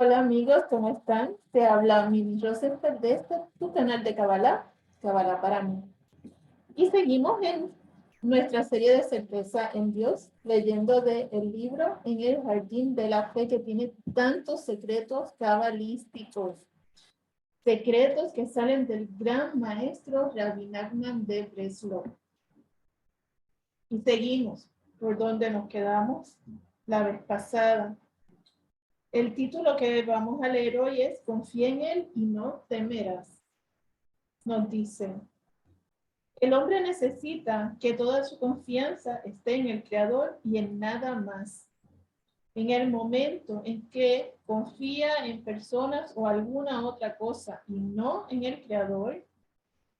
Hola amigos, ¿cómo están? Te habla Mimi Rosenfeld de tu canal de Kabbalah, Kabbalah para mí. Y seguimos en nuestra serie de certeza en Dios, leyendo el libro En el Jardín de la Fe, que tiene tantos secretos cabalísticos, secretos que salen del gran maestro Rabbi Nachman de Breslov. Y seguimos por donde nos quedamos la vez pasada. El título que vamos a leer hoy es Confía en Él y no temerás. Nos dice, el hombre necesita que toda su confianza esté en el Creador y en nada más. En el momento en que confía en personas o alguna otra cosa y no en el Creador,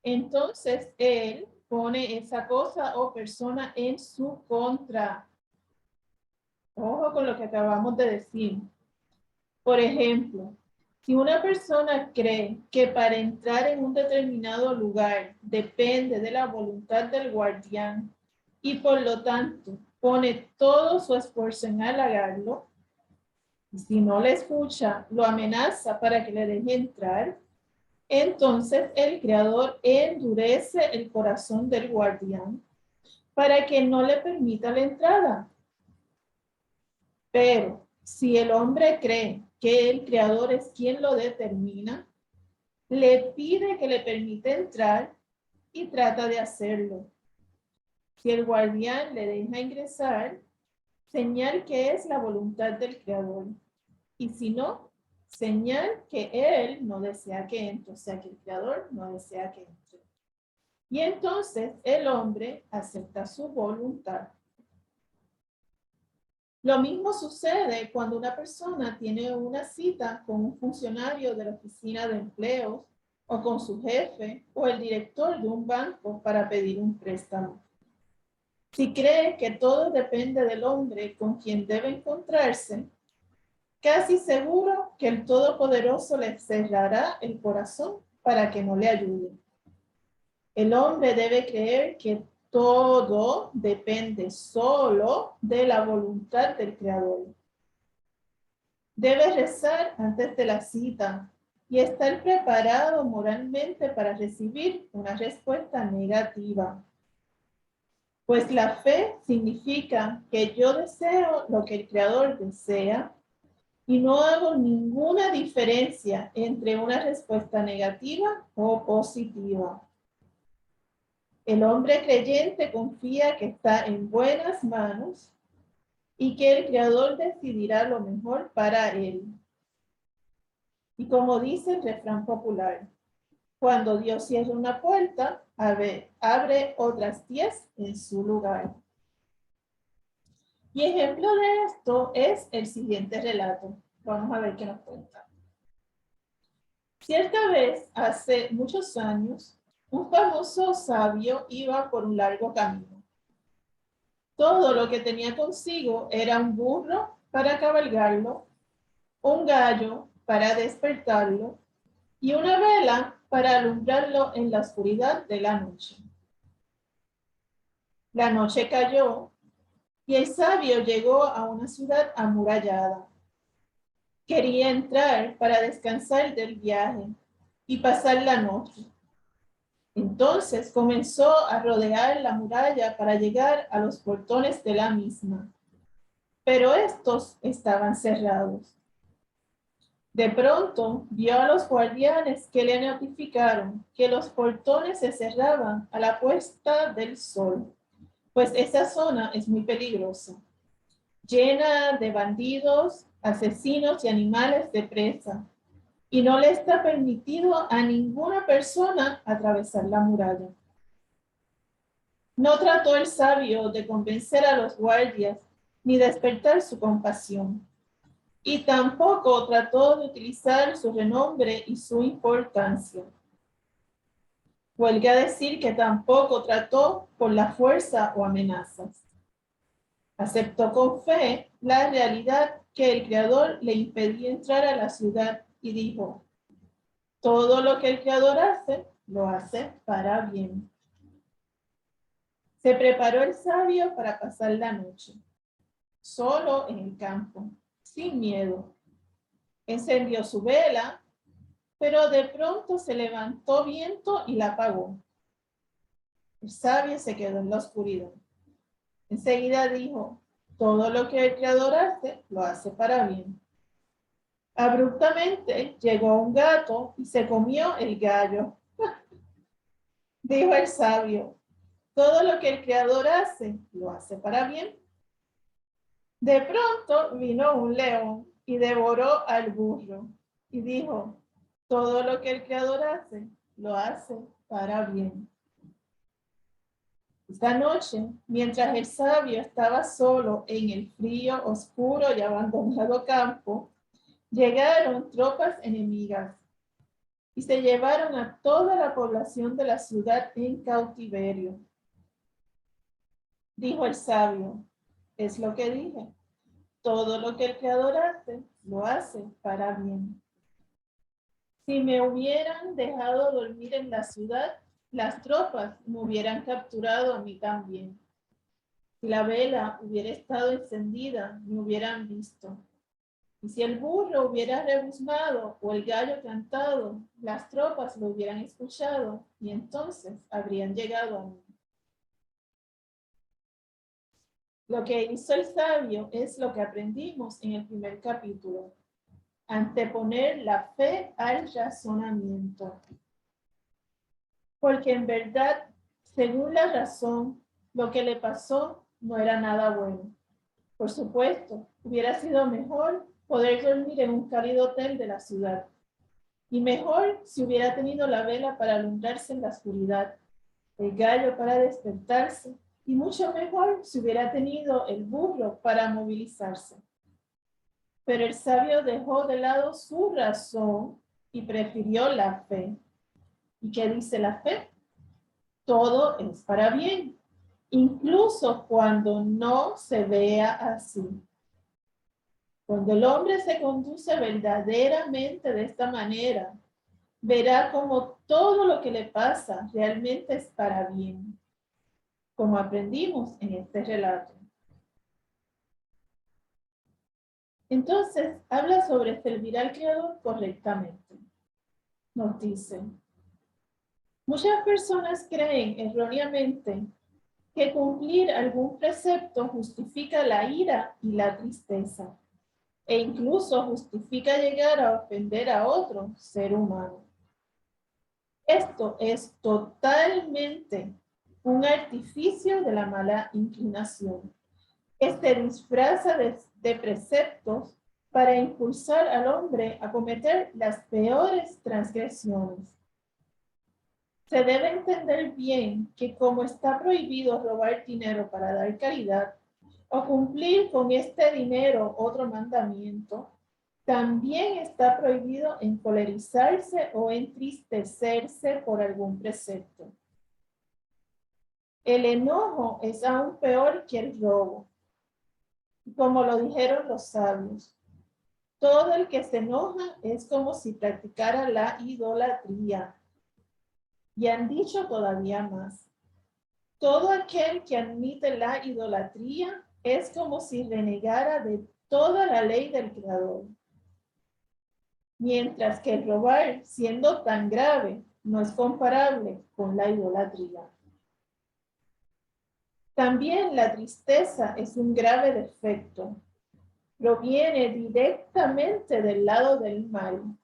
entonces él pone esa cosa o persona en su contra. Ojo con lo que acabamos de decir. Por ejemplo, si una persona cree que para entrar en un determinado lugar depende de la voluntad del guardián y por lo tanto pone todo su esfuerzo en halagarlo, y si no le escucha, lo amenaza para que le deje entrar, entonces el creador endurece el corazón del guardián para que no le permita la entrada. Pero si el hombre cree que el creador es quien lo determina, le pide que le permita entrar y trata de hacerlo. Si el guardián le deja ingresar, señal que es la voluntad del creador. Y si no, señal que él no desea que entre, o sea que el creador no desea que entre. Y entonces el hombre acepta su voluntad. Lo mismo sucede cuando una persona tiene una cita con un funcionario de la oficina de empleos o con su jefe o el director de un banco para pedir un préstamo. Si cree que todo depende del hombre con quien debe encontrarse, casi seguro que el Todopoderoso le cerrará el corazón para que no le ayude. El hombre debe creer que todo depende solo de la voluntad del Creador. Debe rezar antes de la cita y estar preparado moralmente para recibir una respuesta negativa. Pues la fe significa que yo deseo lo que el Creador desea y no hago ninguna diferencia entre una respuesta negativa o positiva. El hombre creyente confía que está en buenas manos y que el Creador decidirá lo mejor para él. Y como dice el refrán popular, cuando Dios cierra una puerta, abre otras 10 en su lugar. Y ejemplo de esto es el siguiente relato. Vamos a ver qué nos cuenta. Cierta vez, hace muchos años, un famoso sabio iba por un largo camino. Todo lo que tenía consigo era un burro para cabalgarlo, un gallo para despertarlo y una vela para alumbrarlo en la oscuridad de la noche. La noche cayó y el sabio llegó a una ciudad amurallada. Quería entrar para descansar del viaje y pasar la noche. Entonces comenzó a rodear la muralla para llegar a los portones de la misma, pero estos estaban cerrados. De pronto vio a los guardianes que le notificaron que los portones se cerraban a la puesta del sol, pues esa zona es muy peligrosa, llena de bandidos, asesinos y animales de presa, y no le está permitido a ninguna persona atravesar la muralla. No trató el sabio de convencer a los guardias ni despertar su compasión. Y tampoco trató de utilizar su renombre y su importancia. Huelga decir que tampoco trató por la fuerza o amenazas. Aceptó con fe la realidad que el Creador le impedía entrar a la ciudad y dijo, todo lo que el Creador hace, lo hace para bien. Se preparó el sabio para pasar la noche, solo en el campo, sin miedo. Encendió su vela, pero de pronto se levantó viento y la apagó. El sabio se quedó en la oscuridad. Enseguida dijo, todo lo que el Creador hace, lo hace para bien. Abruptamente llegó un gato y se comió el gallo. Dijo el sabio, todo lo que el Creador hace, lo hace para bien. De pronto vino un león y devoró al burro y dijo, todo lo que el Creador hace, lo hace para bien. Esta noche, mientras el sabio estaba solo en el frío, oscuro y abandonado campo, llegaron tropas enemigas y se llevaron a toda la población de la ciudad en cautiverio. Dijo el sabio, es lo que dije, todo lo que el Creador hace, lo hace para bien. Si me hubieran dejado dormir en la ciudad, las tropas me hubieran capturado a mí también. Si la vela hubiera estado encendida, me hubieran visto. Y si el burro hubiera rebuznado o el gallo cantado, las tropas lo hubieran escuchado y entonces habrían llegado a mí. Lo que hizo el sabio es lo que aprendimos en el primer capítulo. Anteponer la fe al razonamiento. Porque en verdad, según la razón, lo que le pasó no era nada bueno. Por supuesto, hubiera sido mejor poder dormir en un cálido hotel de la ciudad. Y mejor si hubiera tenido la vela para alumbrarse en la oscuridad, el gallo para despertarse, y mucho mejor si hubiera tenido el burro para movilizarse. Pero el sabio dejó de lado su razón y prefirió la fe. ¿Y qué dice la fe? Todo es para bien, incluso cuando no se vea así. Cuando el hombre se conduce verdaderamente de esta manera, verá como todo lo que le pasa realmente es para bien, como aprendimos en este relato. Entonces, habla sobre servir al Creador correctamente. Nos dice, muchas personas creen erróneamente que cumplir algún precepto justifica la ira y la tristeza, e incluso justifica llegar a ofender a otro ser humano. Esto es totalmente un artificio de la mala inclinación, que se disfraza de preceptos para impulsar al hombre a cometer las peores transgresiones. Se debe entender bien que como está prohibido robar dinero para dar caridad o cumplir con este dinero otro mandamiento, también está prohibido encolerizarse o entristecerse por algún precepto. El enojo es aún peor que el robo. Como lo dijeron los sabios, todo el que se enoja es como si practicara la idolatría. Y han dicho todavía más. Todo aquel que admite la idolatría es como si renegara de toda la ley del Creador. Mientras que el robar, siendo tan grave, no es comparable con la idolatría. También la tristeza es un grave defecto. Proviene directamente del lado del mal.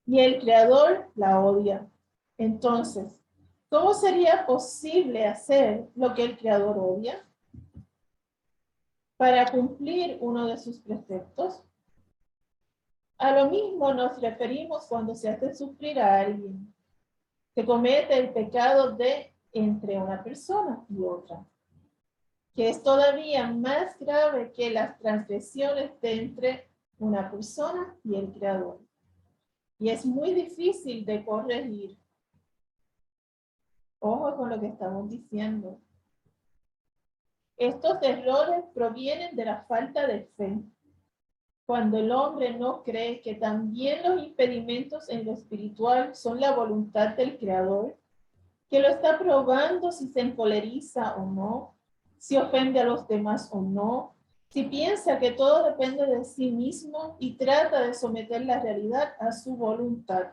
Y el Creador la odia. Entonces, ¿cómo sería posible hacer lo que el Creador odia? Para cumplir uno de sus preceptos. A lo mismo nos referimos cuando se hace sufrir a alguien. Se comete el pecado de entre una persona y otra, que es todavía más grave que las transgresiones de entre una persona y el Creador. Y es muy difícil de corregir. Ojo con lo que estamos diciendo. Estos errores provienen de la falta de fe. Cuando el hombre no cree que también los impedimentos en lo espiritual son la voluntad del Creador, que lo está probando si se encoleriza o no, si ofende a los demás o no, Si piensa que todo depende de sí mismo y trata de someter la realidad a su voluntad.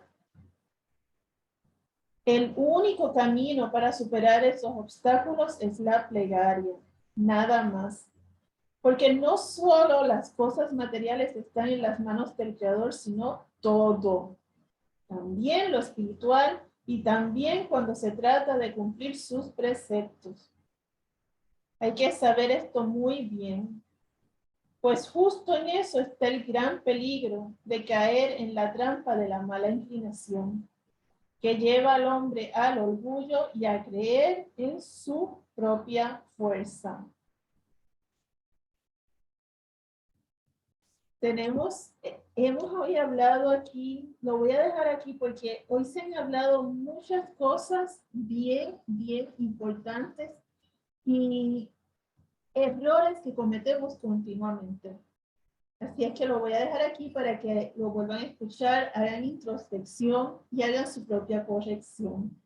El único camino para superar esos obstáculos es la plegaria, nada más. Porque no solo las cosas materiales están en las manos del Creador, sino todo. También lo espiritual y también cuando se trata de cumplir sus preceptos. Hay que saber esto muy bien, pues justo en eso está el gran peligro de caer en la trampa de la mala inclinación, que lleva al hombre al orgullo y a creer en su propia fuerza. Hemos hoy hablado aquí, lo voy a dejar aquí porque hoy se han hablado muchas cosas bien importantes y errores que cometemos continuamente. Así es que lo voy a dejar aquí para que lo vuelvan a escuchar, hagan introspección y hagan su propia corrección.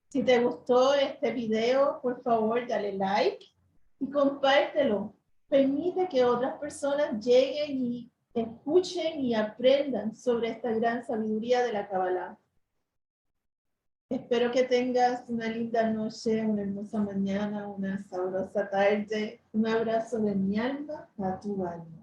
Si te gustó este video, por favor, dale like y compártelo. Permite que otras personas lleguen y escuchen y aprendan sobre esta gran sabiduría de la Kabbalah. Espero que tengas una linda noche, una hermosa mañana, una sabrosa tarde. Un abrazo de mi alma a tu alma.